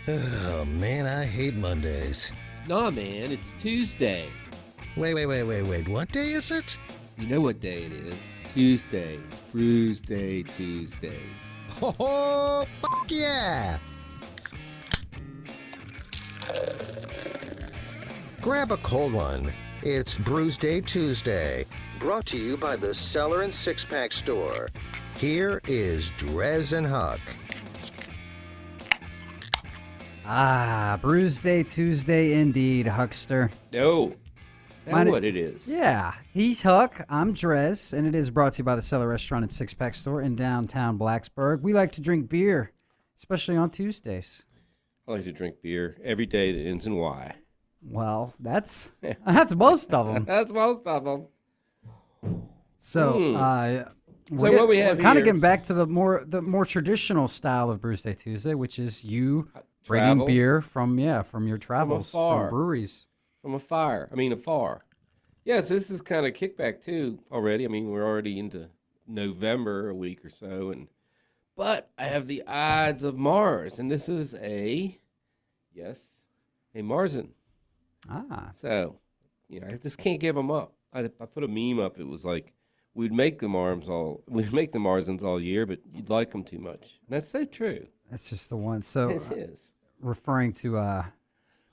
Oh, man, I hate Mondays. Nah, man, it's Tuesday. Wait. What day is it? You know what day it is. Tuesday. Brewsday Tuesday. Oh, fuck yeah! Grab a cold one. It's Brewsday Tuesday, brought to you by the Cellar and Six Pack Store. Here is DreZ and Huck. Brewsday Tuesday indeed, Huckster. No. That's what it is. Yeah, he's Huck, I'm DreZ, and it is brought to you by the Cellar Restaurant and Six Pack Store in downtown Blacksburg. We like to drink beer, especially on Tuesdays. I like to drink beer every day that ends in Y. Well, that's most of them. That's most of them. So, what we have we're kind here- of getting back to the more traditional style of Brewsday Tuesday, which is you bringing Travel. beer from your travels, afar. from breweries. From afar. Yes, this is kind of kickback too already. I mean, we're already into November, a week or so, but I have the Ides of Mars, and this is a Marzen. So, I just can't give them up. I put a meme up. It was like we'd make the Marzens all year, but you'd like them too much. And that's so true. That's just the one. So It is. referring to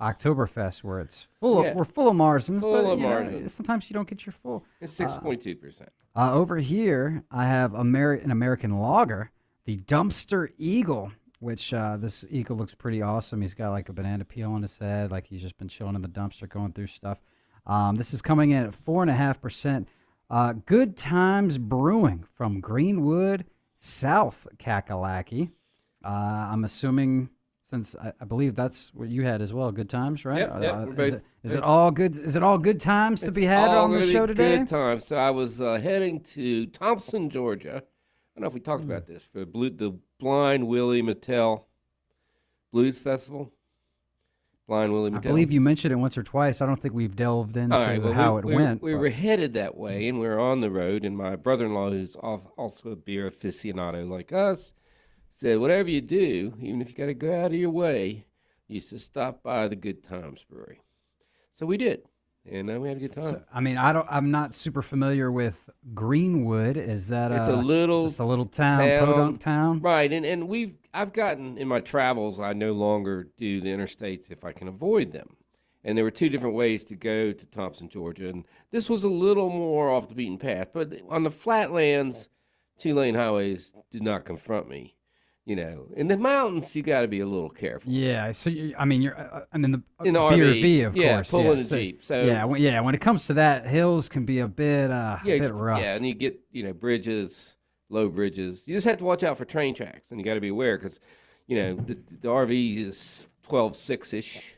Oktoberfest, where it's full. Yeah. We're full of Marzens, Full but of you know, Marzens. sometimes you don't get your full. It's 6.2%. Over here, I have an American lager, the Dumpster Eagle, which this eagle looks pretty awesome. He's got like a banana peel on his head, like he's just been chilling in the dumpster going through stuff. This is coming in at 4.5%. Good Times Brewing from Greenwood, South Kakalaki. I'm assuming, since I believe that's what you had as well, Good Times, right? Yep, Is it all good? Is it all good times to be had on the Really show today? Good times. So I was heading to Thompson, Georgia. I don't know if we talked about this for the Blind Willie McTell Blues Festival. Blind Willie McTell. I believe you mentioned it once or twice. I don't think we've delved into how it went. We were headed that way, and we were on the road. And my brother-in-law, who's also a beer aficionado like us, said, "Whatever you do, even if you got to go out of your way, you should stop by the Good Times Brewery." So we did, and we had a good time. So, I mean, I'm not super familiar with Greenwood. Is that It's just a little town, podunk town? Right, and I've gotten in my travels, I no longer do the interstates if I can avoid them. And there were two different ways to go to Thompson, Georgia, and this was a little more off the beaten path. But on the flatlands, 2-lane highways did not confront me. In the mountains, you got to be a little careful. Yeah, so you're in the In the BRV, of yeah, course. pulling a So, Jeep. So when it comes to that, hills can be a bit rough. Yeah, and you get bridges, low bridges. You just have to watch out for train tracks, and you got to be aware because the RV is 12.6-ish,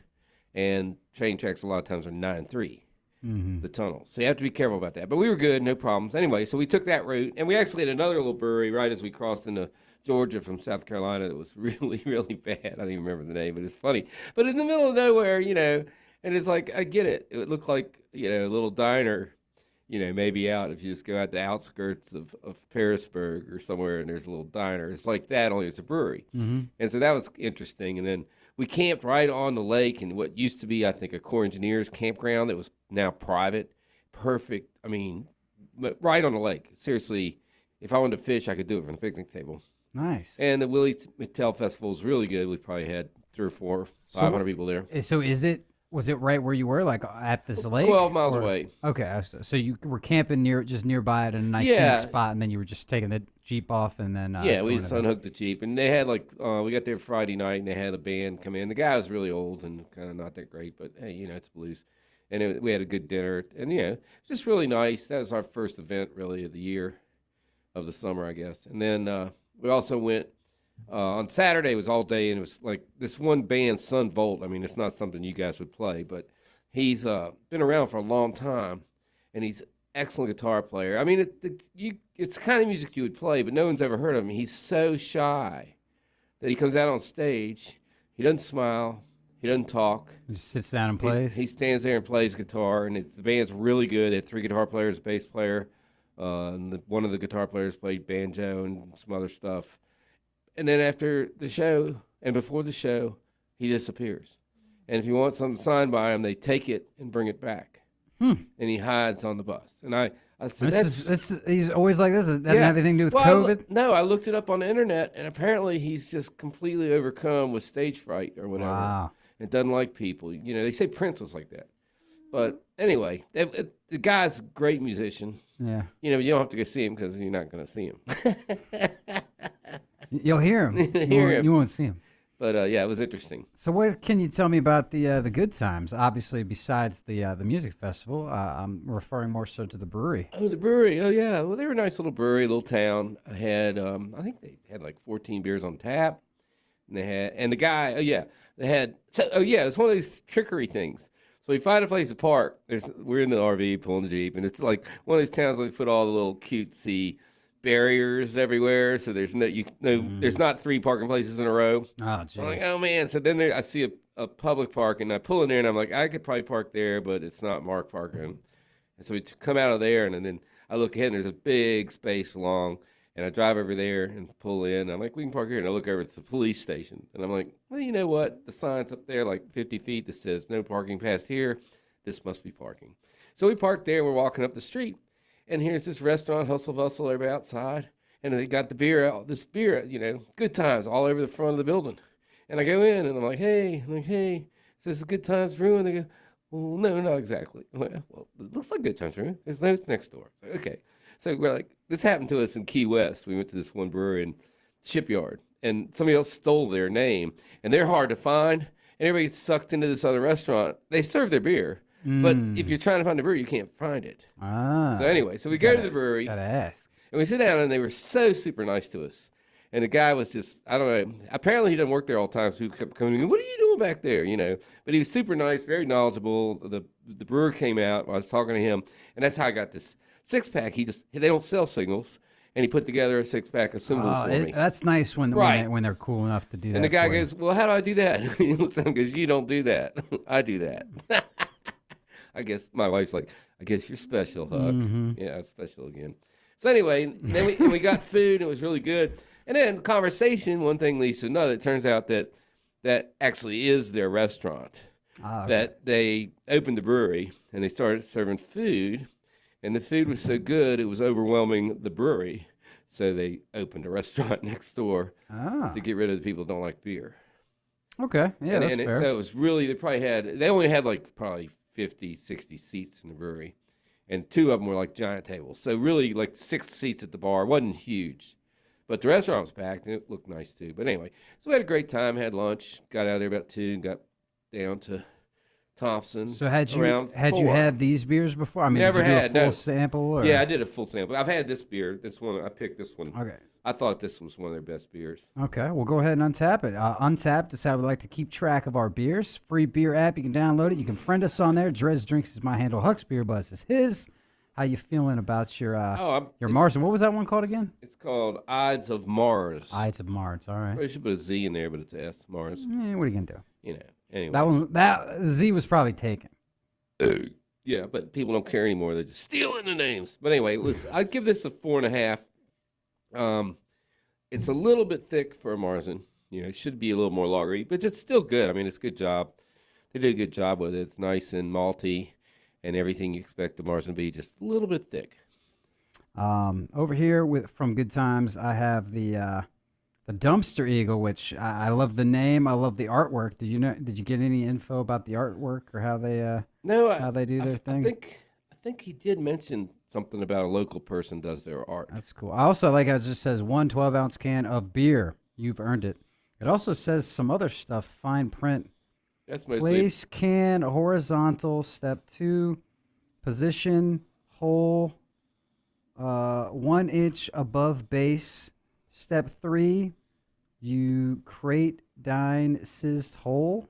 and train tracks a lot of times are 9.3. The tunnels. So you have to be careful about that. But we were good, no problems. Anyway, so we took that route, and we actually had another little brewery right as we crossed into Georgia from South Carolina that was really, really bad. I don't even remember the name, but it's funny. But in the middle of nowhere, and it's like, I get it. It looked like, a little diner, maybe out if you just go out the outskirts of Parisburg or somewhere and there's a little diner. It's like that, only it's a brewery. And so that was interesting. And then we camped right on the lake in what used to be, I think, a Corps Engineers campground that was now private. Perfect. I mean, right on the lake. Seriously, if I wanted to fish, I could do it from the picnic table. Nice. And the Willie McTell Festival is really good. We probably had 300 or 400, 500 people there. So was it right where you were, like at this lake? 12 miles away. Okay, so you were camping nearby at a nice scenic spot, and then you were just taking the Jeep off, and then we just unhooked the Jeep, and they had we got there Friday night, and they had a band come in. The guy was really old and kind of not that great, but hey, it's blues, and we had a good dinner, and it's just really nice. That was our first event really of the year, of the summer, I guess, and then we also went. On Saturday, it was all day, and it was like this one band, Sun Volt. I mean, it's not something you guys would play, but he's been around for a long time, and he's an excellent guitar player. I mean, it's the kind of music you would play, but no one's ever heard of him. He's so shy that he comes out on stage. He doesn't smile. He doesn't talk. He just sits down and plays. He stands there and plays guitar, and the band's really good. They had 3 guitar players, a bass player, and one of the guitar players played banjo and some other stuff. And then after the show and before the show, he disappears. And if you want something signed by him, they take it and bring it back. And he hides on the bus. And I said, he's always like this. It doesn't have anything to do with COVID? No, I looked it up on the internet, and apparently he's just completely overcome with stage fright or whatever. Wow. And doesn't like people. You know, they say Prince was like that. But anyway, the guy's a great musician. Yeah. You know, you don't have to go see him because you're not going to see him. You'll hear him. You won't see him. But yeah, it was interesting. So what can you tell me about the Good Times? Obviously, besides the music festival, I'm referring more so to the brewery. Oh, the brewery. Oh, yeah. Well, they were a nice little brewery, little town. I had, I think they had like 14 beers on tap. And they had, and the guy, it's one of these trickery things. So we find a place to park. We're in the RV pulling the Jeep, and it's like one of these towns where they put all the little cutesy barriers everywhere. So there's there's not 3 parking places in a row. Oh, geez. I'm like, oh man. So then I see a public park, and I pull in there, and I'm like, I could probably park there, but it's not marked parking. And so we come out of there, and then I look ahead, and there's a big space along. And I drive over there and pull in. I'm like, we can park here. And I look over, it's the police station. And I'm like, well, you know what? The sign's up there like 50 feet that says no parking past here. This must be parking. So we parked there. We're walking up the street. And here's this restaurant, Hustle Bustle, everybody outside. And they got the beer out, Good Times all over the front of the building. And I go in, and I'm like, hey. So this is Good Times Brewing. They go, well, no, not exactly. I'm like, well, it looks like Good Times Brewing. There's notes next door. Okay. So we're like, this happened to us in Key West. We went to this one brewery in Shipyard, and somebody else stole their name, and they're hard to find, and everybody gets sucked into this other restaurant. They serve their beer, but if you're trying to find the brewery, you can't find it. So anyway, we go to the brewery. Gotta ask. And we sit down, and they were so super nice to us. And the guy was just, I don't know, apparently he doesn't work there all the time, so he kept coming in, what are you doing back there, But he was super nice, very knowledgeable. The brewer came out, I was talking to him, and that's how I got this 6-pack. They don't sell singles, and he put together a 6-pack of symbols for me. That's nice when they're cool enough to do that. And the guy goes, well, how do I do that? He looks at him and goes, you don't do that. I do that. I guess my wife's like, I guess you're special, Huck. Yeah, I'm special again. So anyway, then we got food, and it was really good. And then the conversation, one thing leads to another. It turns out that actually is their restaurant. Okay. That they opened the brewery, and they started serving food. And the food was so good, it was overwhelming the brewery. So they opened a restaurant next door to get rid of the people who don't like beer. Okay, yeah, that's fair. So it was really, they only had like probably 50, 60 seats in the brewery. And 2 of them were like giant tables. So really like 6 seats at the bar. It wasn't huge. But the restaurant was packed, and it looked nice too. But anyway, so we had a great time, had lunch, got out of there about 2, and got down to Thompson. So had you had these beers before? I mean, never did you had do a full sample? Or? Yeah, I did a full sample. I've had this beer. This one, I picked this one. Okay. I thought this was one of their best beers. Okay, well, go ahead and untap it. Untapped is how we like to keep track of our beers. Free beer app. You can download it. You can friend us on there. DreZ Drinks is my handle. Huck's Beer Buzz is his. How you feeling about your Mars? And what was that one called again? It's called Ides of Mars. Ides of Mars. All right. Probably should put a Z in there, but it's S, Mars. What are you gonna do? Anyway. That Z was probably taken. Yeah, but people don't care anymore. They're just stealing the names. But anyway, I'd give this a 4.5. It's a little bit thick for a Marzen. It should be a little more lagery, but it's still good. I mean, it's a good job. They did a good job with it. It's nice and malty, and everything you expect the Marzen to be, just a little bit thick. Over here from Good Times, I have the Dumpster Eagle, which I love the name. I love the artwork. Did you get any info about the artwork or how they how they do their thing? I think he did mention something about a local person does their art. That's cool. I also like how it just says 1 12-ounce can of beer. You've earned it. It also says some other stuff, fine print. That's mostly place can horizontal. Step 2, position hole 1 inch above base. Step 3, you crate dine sizzed hole.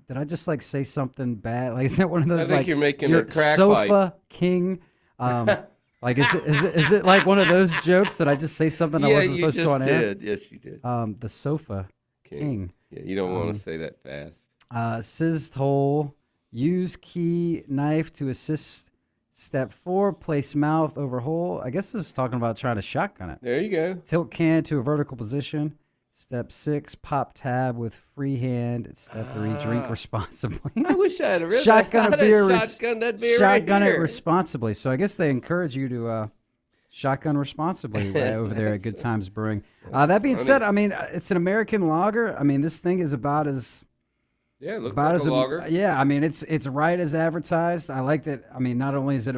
Did I just say something bad? Is that one of those? I think you're making a crack sofa pipe. King. Is it like one of those jokes that I just say something I wasn't supposed to on air? Yes, you did. The sofa king. Yeah, you don't want to say that fast. Sizzed hole. Use key knife to assist. Step 4, place mouth over hole. I guess this is talking about trying to shotgun it. There you go. Tilt can to a vertical position. Step 6, pop tab with free hand. Step 3, drink responsibly. I wish I had a real Shotgun a beer. Shotgun that beer Shotgun right it here. responsibly. So I guess they encourage you to shotgun responsibly over there at Good Times Brewing. That being said, I mean, it's an American lager. I mean, this thing is about as Yeah, it looks about like as a lager. Yeah, I mean, it's right as advertised. I like that. I mean, not only is it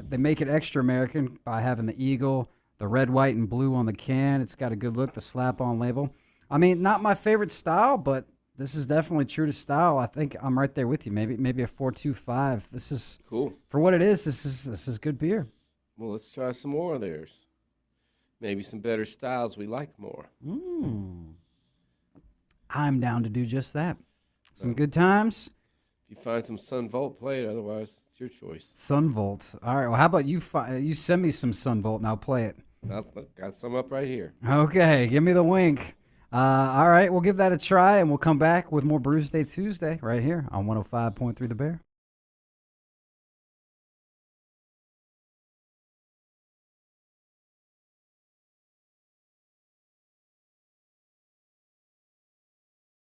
they make it extra American by having the eagle, the red, white, and blue on the can. It's got a good look. The slap-on label. I mean, not my favorite style, but this is definitely true to style. I think I'm right there with you. Maybe a 4.25. This is Cool. for what it is. This is good beer. Well, let's try some more of theirs. Maybe some better styles we like more. I'm down to do just that. Some Good Times. If you find some Sun Volt, play it. Otherwise, it's your choice. Sunvolt. All right. Well, how about you send me some Sunvolt and I'll play it. I've got some up right here. Okay. Give me the wink. All right. We'll give that a try and we'll come back with more Brewsday Tuesday right here on 105.3 The Bear.